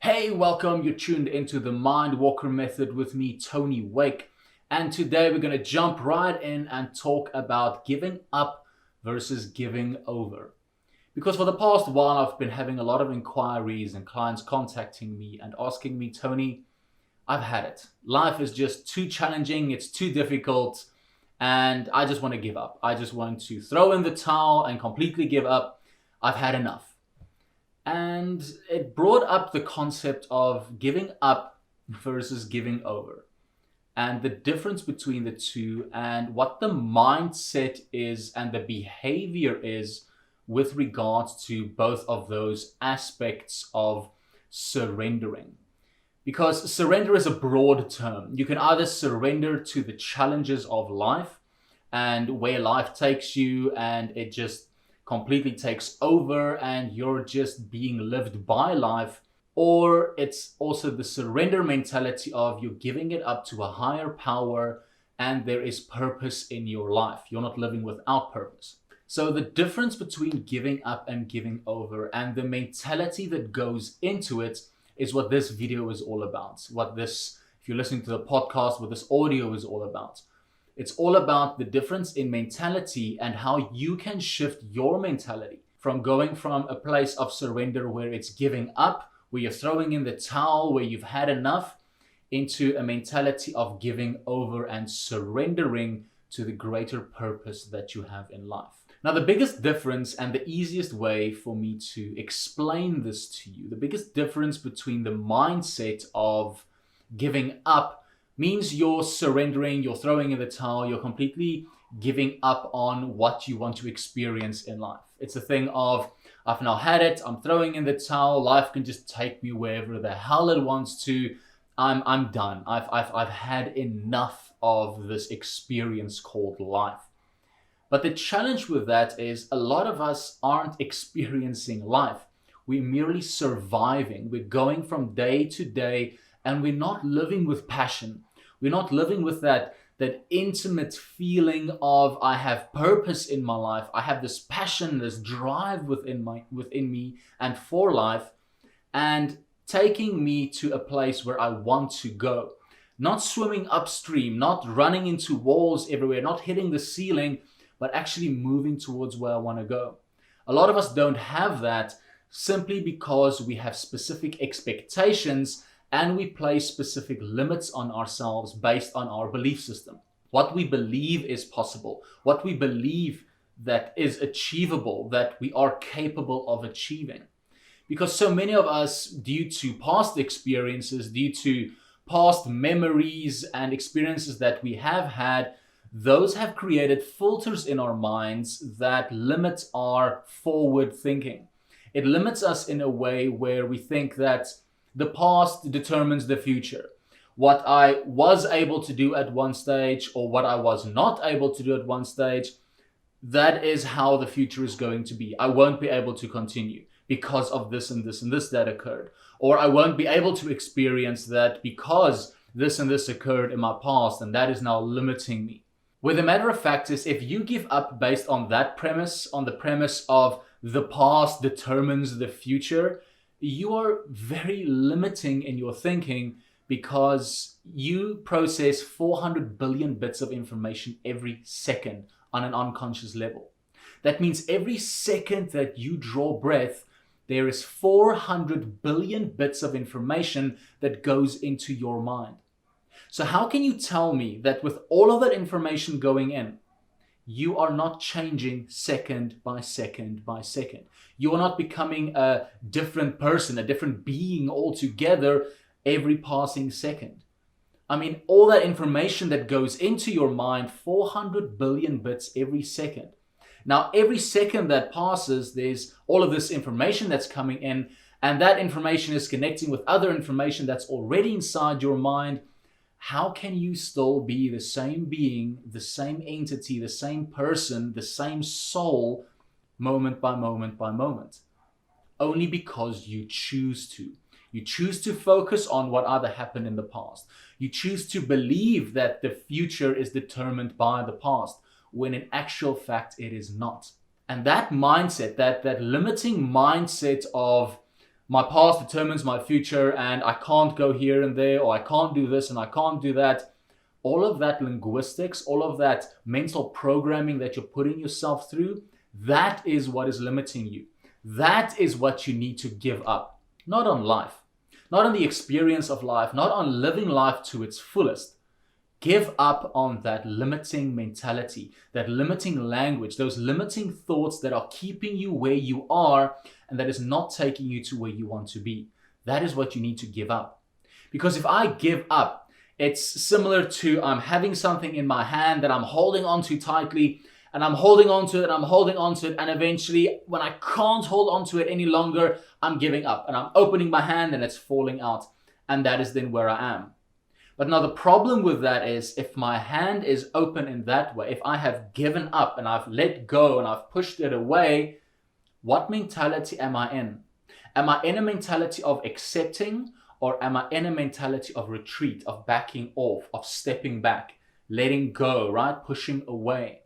Hey, welcome. You're tuned into the Mind Walker Method with me, Tony Wake. And today we're going to jump right in and talk about giving up versus giving over. Because for the past while, I've been having a lot of inquiries and clients contacting me and asking me, Tony, I've had it. Life is just too challenging, it's too difficult, and I just want to give up. I just want to throw in the towel and completely give up. I've had enough. And it brought up the concept of giving up versus giving over, and the difference between the two, and what the mindset is and the behavior is with regards to both of those aspects of surrendering. Because surrender is a broad term. You can either surrender to the challenges of life and where life takes you, and it just completely takes over and you're just being lived by life, or it's also the surrender mentality of you're giving it up to a higher power and there is purpose in your life. You're not living without purpose. So the difference between giving up and giving over and the mentality that goes into it is what this video is all about. If you're listening to the podcast, what this audio is all about. It's all about the difference in mentality and how you can shift your mentality from going from a place of surrender where it's giving up, where you're throwing in the towel, where you've had enough, into a mentality of giving over and surrendering to the greater purpose that you have in life. Now, the biggest difference and the easiest way for me to explain this to you, the biggest difference between the mindset of giving up means you're surrendering, you're throwing in the towel, you're completely giving up on what you want to experience in life. It's a thing of, I've now had it, I'm throwing in the towel, life can just take me wherever the hell it wants to. I'm done. I've had enough of this experience called life. But the challenge with that is a lot of us aren't experiencing life. We're merely surviving. We're going from day to day and we're not living with passion. We're not living with that intimate feeling of I have purpose in my life. I have this passion, this drive within me and for life, and taking me to a place where I want to go. Not swimming upstream, not running into walls everywhere, not hitting the ceiling, but actually moving towards where I want to go. A lot of us don't have that simply because we have specific expectations and we place specific limits on ourselves based on our belief system. What we believe is possible, what we believe that is achievable, that we are capable of achieving. Because so many of us, due to past experiences, due to past memories and experiences that we have had, those have created filters in our minds that limit our forward thinking. It limits us in a way where we think that the past determines the future. What I was able to do at one stage or what I was not able to do at one stage, that is how the future is going to be. I won't be able to continue because of this and this and this that occurred. Or I won't be able to experience that because this and this occurred in my past and that is now limiting me. Where the matter of fact is, if you give up based on that premise, on the premise of the past determines the future, you are very limiting in your thinking because you process 400 billion bits of information every second on an unconscious level. That means every second that you draw breath, there is 400 billion bits of information that goes into your mind. So how can you tell me that with all of that information going in, you are not changing second by second by second? You are not becoming a different person, a different being altogether every passing second. I mean, all that information that goes into your mind, 400 billion bits every second. Now, every second that passes, there's all of this information that's coming in, and that information is connecting with other information that's already inside your mind. How can you still be the same being, the same entity, the same person, the same soul, moment by moment by moment? Only because you choose to. You choose to focus on what either happened in the past. You choose to believe that the future is determined by the past, when in actual fact it is not. And that mindset, that limiting mindset of my past determines my future and I can't go here and there, or I can't do this and I can't do that. All of that linguistics, all of that mental programming that you're putting yourself through, that is what is limiting you. That is what you need to give up. Not on life, not on the experience of life, not on living life to its fullest. Give up on that limiting mentality, that limiting language, those limiting thoughts that are keeping you where you are and that is not taking you to where you want to be. That is what you need to give up. Because if I give up, it's similar to I'm having something in my hand that I'm holding on to tightly, and I'm holding on to it, and I'm holding on to it, and eventually when I can't hold on to it any longer, I'm giving up and I'm opening my hand and it's falling out. And that is then where I am. But now the problem with that is if my hand is open in that way, if I have given up and I've let go and I've pushed it away, what mentality am I in? Am I in a mentality of accepting, or am I in a mentality of retreat, of backing off, of stepping back, letting go, right? Pushing away.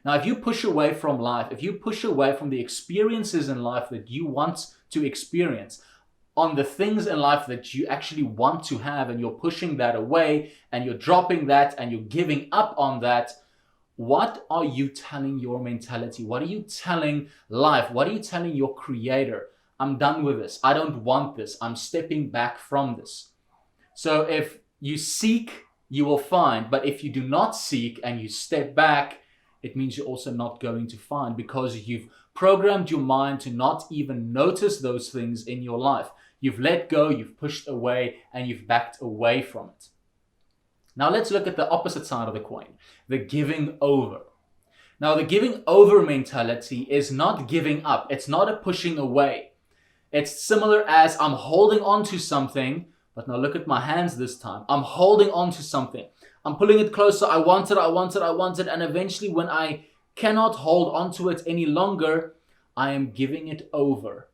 Now, if you push away from life, if you push away from the experiences in life that you want to experience, on the things in life that you actually want to have, and you're pushing that away and you're dropping that and you're giving up on that, what are you telling your mentality? What are you telling life? What are you telling your creator? I'm done with this. I don't want this. I'm stepping back from this. So if you seek, you will find. But if you do not seek and you step back, it means you're also not going to find, because you've programmed your mind to not even notice those things in your life. You've let go, you've pushed away, and you've backed away from it. Now let's look at the opposite side of the coin, the giving over. Now the giving over mentality is not giving up. It's not a pushing away. It's similar as I'm holding on to something, but now look at my hands this time. I'm holding on to something. I'm pulling it closer. I want it. And eventually when I cannot hold on to it any longer, I am giving it over.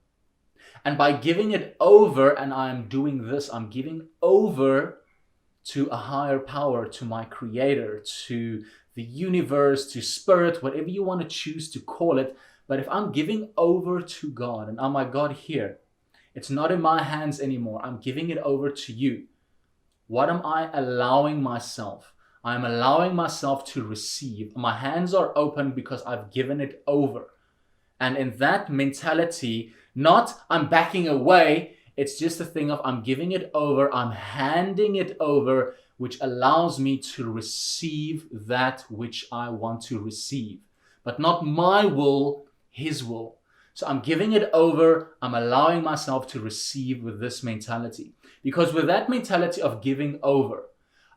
And by giving it over, and I'm doing this, I'm giving over to a higher power, to my creator, to the universe, to spirit, whatever you want to choose to call it. But if I'm giving over to God, and oh my God, here, it's not in my hands anymore. I'm giving it over to you. What am I allowing myself? I'm allowing myself to receive. My hands are open because I've given it over. And in that mentality, not I'm backing away, it's just a thing of I'm giving it over, I'm handing it over, which allows me to receive that which I want to receive. But not my will, His will. So I'm giving it over, I'm allowing myself to receive with this mentality. Because with that mentality of giving over,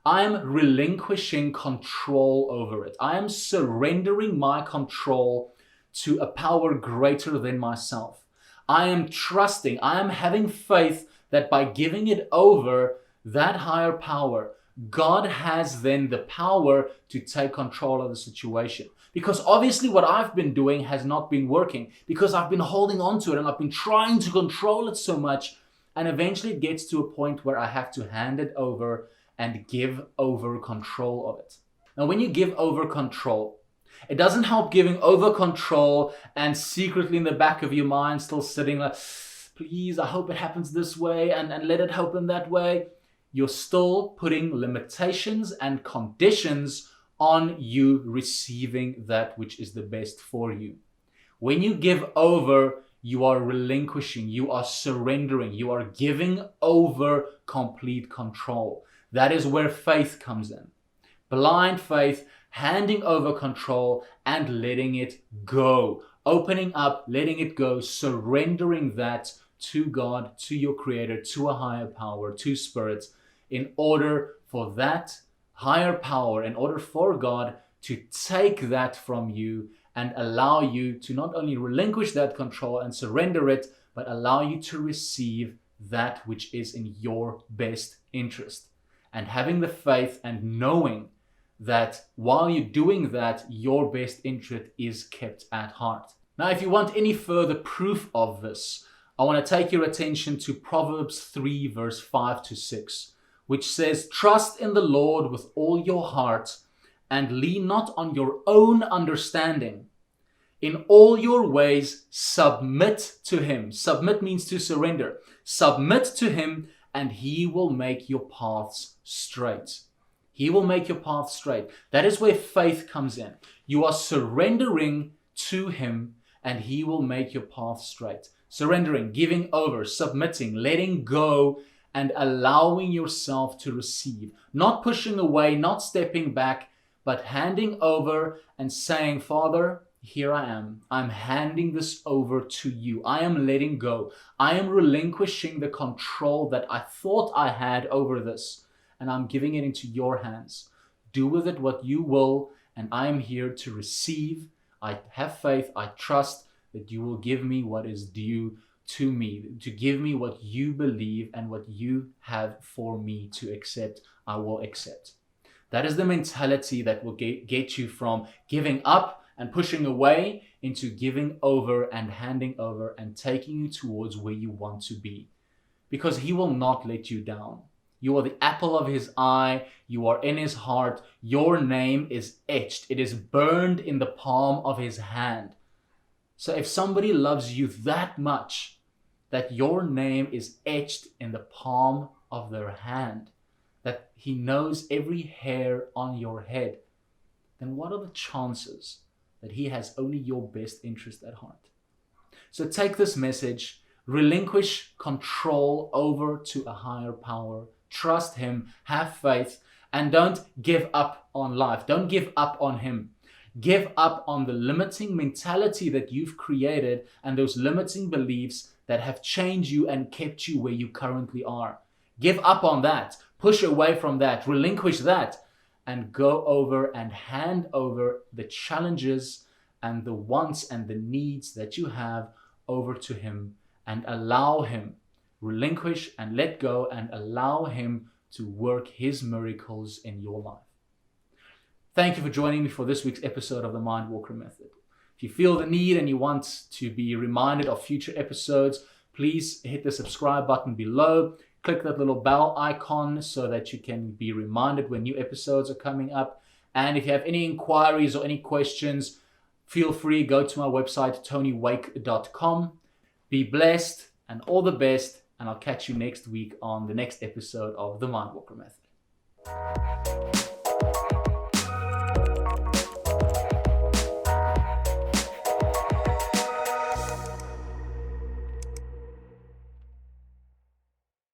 I am relinquishing control over it. I am surrendering my control to a power greater than myself. I am trusting, I am having faith that by giving it over, that higher power, God has then the power to take control of the situation. Because obviously what I've been doing has not been working, because I've been holding on to it and I've been trying to control it so much. And eventually it gets to a point where I have to hand it over and give over control of it. Now, when you give over control, it doesn't help giving over control and secretly in the back of your mind still sitting like, please, I hope it happens this way and let it happen that way. You're still putting limitations and conditions on you receiving that which is the best for you. When you give over, you are relinquishing, you are surrendering, you are giving over complete control. That is where faith comes in. Blind faith, handing over control and letting it go. Opening up, letting it go, surrendering that to God, to your creator, to a higher power, to spirit, in order for that higher power, in order for God to take that from you and allow you to not only relinquish that control and surrender it, but allow you to receive that which is in your best interest. And having the faith and knowing that while you're doing that, your best interest is kept at heart. Now, if you want any further proof of this, I want to take your attention to Proverbs 3 verse 5 to 6, which says, "Trust in the Lord with all your heart and lean not on your own understanding. In all your ways, submit to him. Submit means to surrender. Submit to him, and he will make your paths straight. He will make your path straight. That is where faith comes in. You are surrendering to him, and he will make your path straight. Surrendering, giving over, submitting, letting go, and allowing yourself to receive. Not pushing away, not stepping back, but handing over and saying, Father, here I am. I'm handing this over to you. I am letting go. I am relinquishing the control that I thought I had over this, and I'm giving it into your hands. Do with it what you will, and I am here to receive. I have faith. I trust that you will give me what is due to me, to give me what you believe and what you have for me to accept. I will accept. That is the mentality that will get you from giving up and pushing away into giving over and handing over and taking you towards where you want to be. Because he will not let you down. You are the apple of his eye. You are in his heart. Your name is etched. It is burned in the palm of his hand. So if somebody loves you that much, that your name is etched in the palm of their hand, that he knows every hair on your head, then what are the chances that he has only your best interest at heart? So take this message, relinquish control over to a higher power, trust him, have faith, and don't give up on life. Don't give up on him. Give up on the limiting mentality that you've created and those limiting beliefs that have changed you and kept you where you currently are. Give up on that. Push away from that. Relinquish that. And go over and hand over the challenges and the wants and the needs that you have over to him, and allow him, relinquish and let go, and allow him to work his miracles in your life. Thank you for joining me for this week's episode of the Mindwalker Method. If you feel the need and you want to be reminded of future episodes, please hit the subscribe button below. Click that little bell icon so that you can be reminded when new episodes are coming up. And if you have any inquiries or any questions, feel free, go to my website, tonywake.com. Be blessed and all the best, and I'll catch you next week on the next episode of the Mindwalker Method.